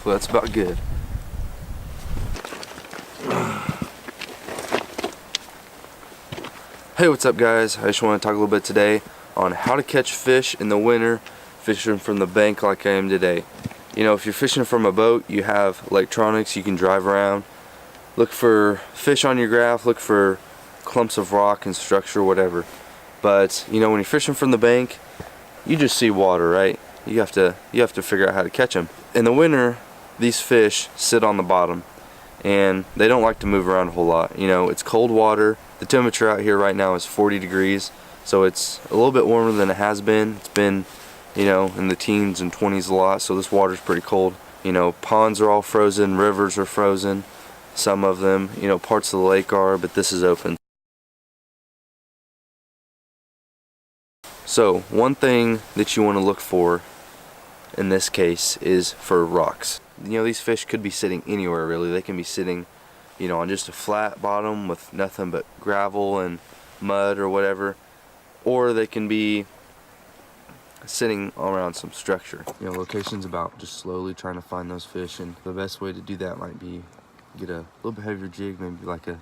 hopefully that's about good. Hey, what's up guys? I just want to talk a little bit today on how to catch fish in the winter, fishing from the bank like I am today. You know, if you're fishing from a boat, you have electronics, you can drive around, look for fish on your graph, look for clumps of rock and structure, whatever. But you know, when you're fishing from the bank, you just see water, right? You have to figure out how to catch them. In the winter, these fish sit on the bottom and they don't like to move around a whole lot. You know, it's cold water. The temperature out here right now is 40 degrees, so it's a little bit warmer than it has been. It's been, you know, in the teens and 20s a lot, so this water's pretty cold. You know, ponds are all frozen, rivers are frozen, some of them, you know, parts of the lake are, but this is open. So one thing that you want to look for in this case is for rocks. You know, these fish could be sitting anywhere really. They can be sitting, you know, on just a flat bottom with nothing but gravel and mud or whatever, or they can be sitting around some structure. You know, location's about just slowly trying to find those fish, and the best way to do that might be get a little bit heavier jig, maybe like a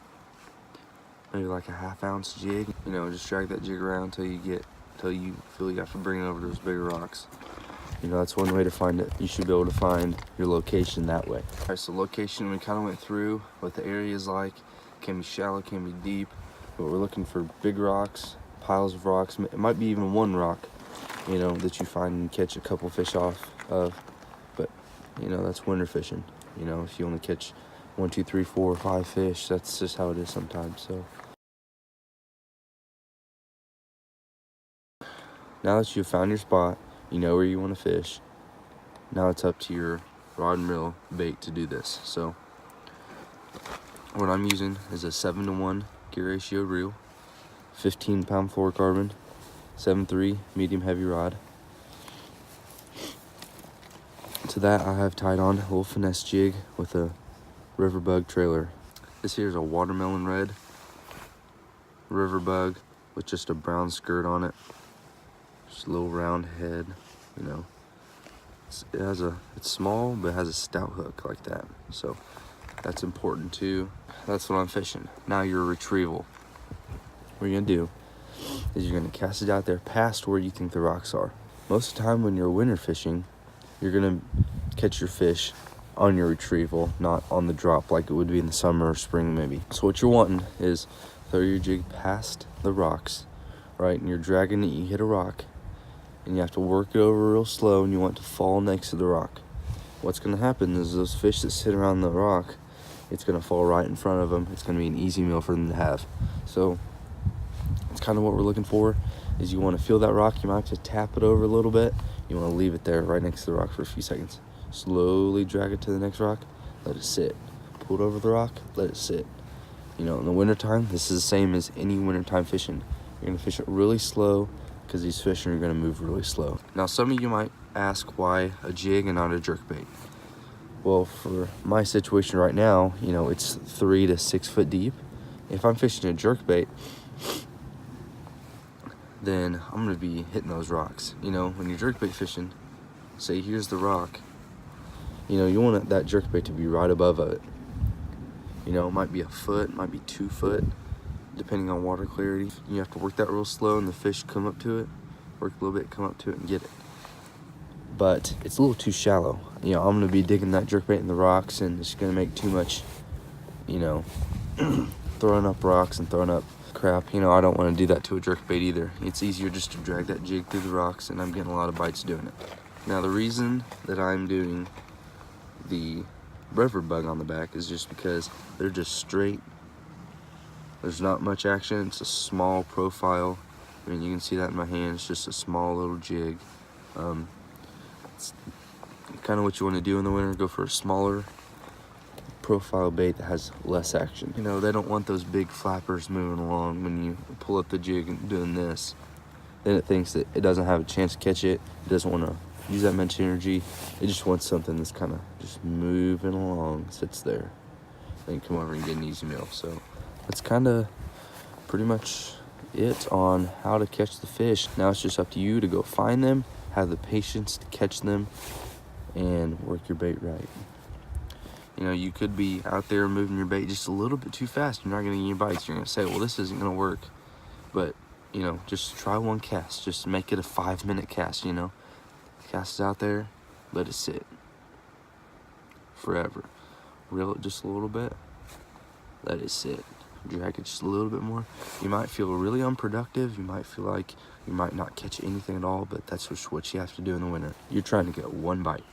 half-ounce jig. You know, just drag that jig around till you feel you have to bring it over those bigger rocks. You know, that's one way to find it. You should be able to find your location that way. Alright, so location, we kind of went through what the area is like. Can be shallow, can be deep, but we're looking for big rocks, piles of rocks. It might be even one rock, you know, that you find and catch a couple fish off of. But, you know, that's winter fishing. You know, if you only catch 1, 2, 3, 4, 5 fish, that's just how it is sometimes. So now that you've found your spot, you know where you want to fish, now it's up to your rod and reel bait to do this. So what I'm using is a 7-to-1 gear ratio reel, 15-pound fluorocarbon, 7.3 medium heavy rod. To that I have tied on a little finesse jig with a river bug trailer. This here is a watermelon red river bug with just a brown skirt on it. Just a little round head, you know. It's small, but it has a stout hook like that. So that's important too. That's what I'm fishing. Now your retrieval. What you're gonna do is you're gonna cast it out there past where you think the rocks are. Most of the time when you're winter fishing, you're gonna catch your fish on your retrieval, not on the drop like it would be in the summer or spring maybe. So what you're wanting is throw your jig past the rocks, right? And you're dragging it, you hit a rock, and you have to work it over real slow, and you want to fall next to the rock. What's going to happen is those fish that sit around the rock, it's going to fall right in front of them. It's going to be an easy meal for them to have. So it's kind of what we're looking for, is you want to feel that rock. You might have to tap it over a little bit. You want to leave it there right next to the rock for a few seconds. Slowly drag it to the next rock, let it sit. Pull it over the rock, let it sit. You know, in the wintertime, this is the same as any wintertime fishing. You're going to fish it really slow, because these fish are going to move really slow. Now some of you might ask why a jig and not a jerkbait. Well, for my situation right now, you know, it's 3 to 6 foot deep. If I'm fishing a jerkbait, then I'm going to be hitting those rocks. You know, when you're jerkbait fishing, say here's the rock, you know, you want that jerkbait to be right above it. You know, it might be a foot, it might be 2 foot, depending on water clarity. You have to work that real slow and the fish come up to it, work a little bit, come up to it and get it. But it's a little too shallow. You know, I'm gonna be digging that jerkbait in the rocks, and it's gonna make too much, you know, throwing up rocks and throwing up crap. You know, I don't want to do that to a jerkbait either. It's easier just to drag that jig through the rocks, and I'm getting a lot of bites doing it. Now the reason that I'm doing the river bug on the back is just because they're just straight. There's not much action. It's a small profile. I mean, you can see that in my hand. It's just a small little jig. It's kind of what you want to do in the winter. Go for a smaller profile bait that has less action. You know, they don't want those big flappers moving along when you pull up the jig and doing this. Then it thinks that it doesn't have a chance to catch it. It doesn't want to use that much energy. It just wants something that's kind of just moving along, sits there, then come over and get an easy meal. So that's kind of pretty much it on how to catch the fish. Now it's just up to you to go find them, have the patience to catch them, and work your bait right. You know, you could be out there moving your bait just a little bit too fast. You're not getting any bites. You're gonna say, well, this isn't gonna work. But, you know, just try one cast. Just make it a 5-minute cast, you know. Cast it out there, let it sit forever. Reel it just a little bit, let it sit. Drag it just a little bit more. You might feel really unproductive. You might feel like you might not catch anything at all, but that's just what you have to do in the winter. You're trying to get one bite.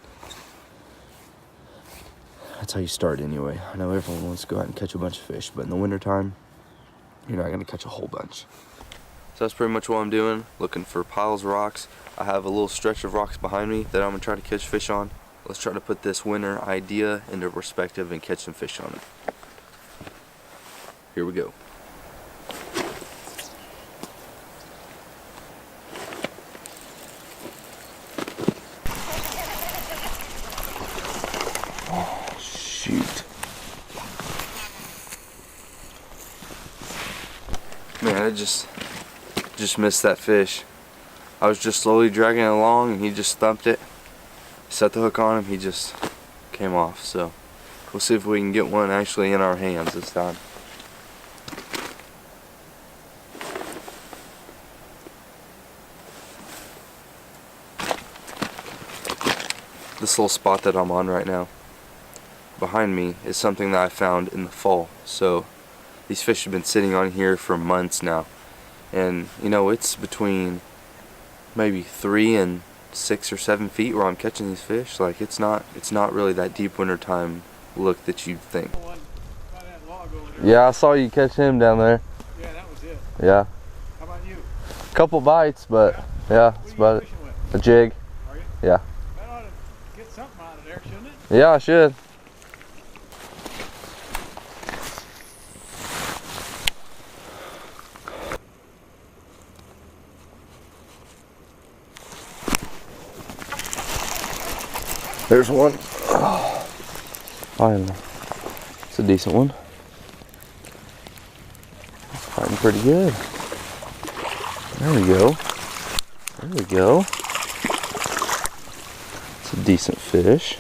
That's how you start anyway. I know everyone wants to go out and catch a bunch of fish, but in the wintertime, you're not gonna catch a whole bunch. So that's pretty much what I'm doing, looking for piles of rocks. I have a little stretch of rocks behind me that I'm gonna try to catch fish on. Let's try to put this winter idea into perspective and catch some fish on it. Here we go. Oh, shoot. Man, I just missed that fish. I was just slowly dragging it along and he just thumped it. Set the hook on him, he just came off. So we'll see if we can get one actually in our hands this time. This little spot that I'm on right now behind me is something that I found in the fall. So these fish have been sitting on here for months now, and you know, it's between maybe 3 and 6 or 7 feet where I'm catching these fish. Like it's not really that deep wintertime look that you'd think. Yeah, I saw you catch him down there. Yeah, that was it. Yeah. How about you? Couple bites, but yeah, that's about it. A jig. Are you? Yeah. That ought to get something out of there, shouldn't it? Yeah, I should. There's one. Oh, finally. It's a decent one. Fighting pretty good. There we go. There we go. It's a decent fish.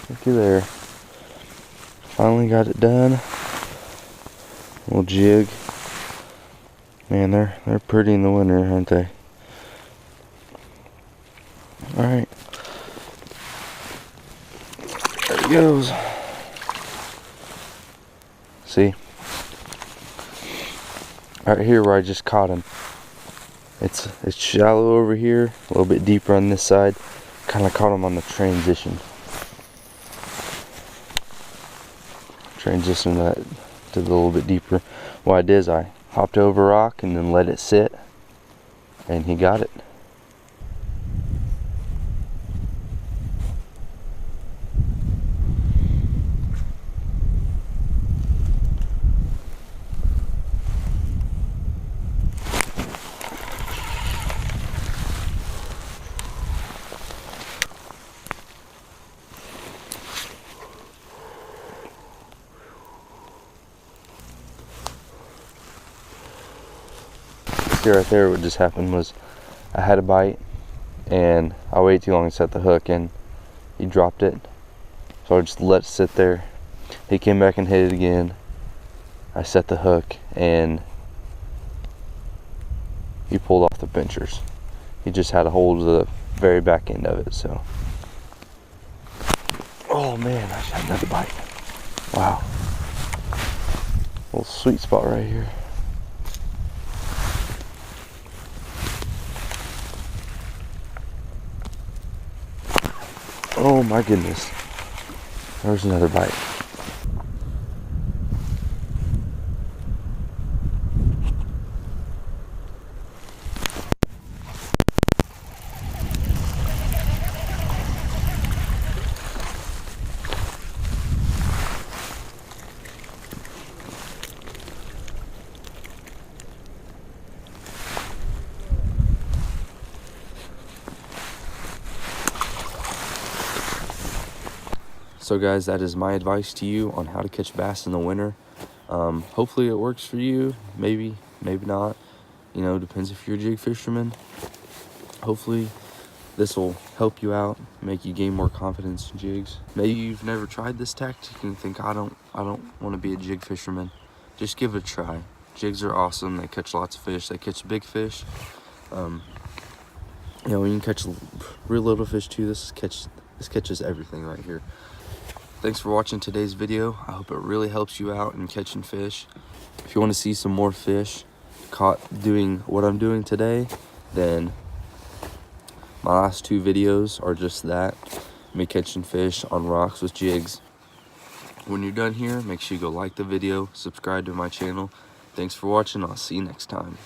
Looky there. Finally got it done. Little jig. Man, they're pretty in the winter, aren't they? Alright. There he goes. See? Right here where I just caught him. It's shallow over here, a little bit deeper on this side. Kind of caught him on the transition. Transition that to the little bit deeper. What I did is I hopped over a rock and then let it sit, and he got it. See right there, what just happened was I had a bite and I waited too long to set the hook, and he dropped it, so I just let it sit there. He came back and hit it again. I set the hook and he pulled off the pinchers. He just had a hold of the very back end of it. So, oh man, I just had another bite. Wow, little sweet spot right here. Oh my goodness. There's another bite. So guys, that is my advice to you on how to catch bass in the winter. Hopefully it works for you. Maybe not. You know, depends if you're a jig fisherman. Hopefully this will help you out, make you gain more confidence in jigs. Maybe you've never tried this tactic and you think, I don't want to be a jig fisherman. Just give it a try. Jigs are awesome. They catch lots of fish. They catch big fish. You know, you can catch real little fish too. This catches everything right here. Thanks for watching today's video. I hope it really helps you out in catching fish. If you want to see some more fish caught doing what I'm doing today, then my last 2 videos are just that, me catching fish on rocks with jigs. When you're done here, make sure you go like the video, subscribe to my channel. Thanks for watching. I'll see you next time.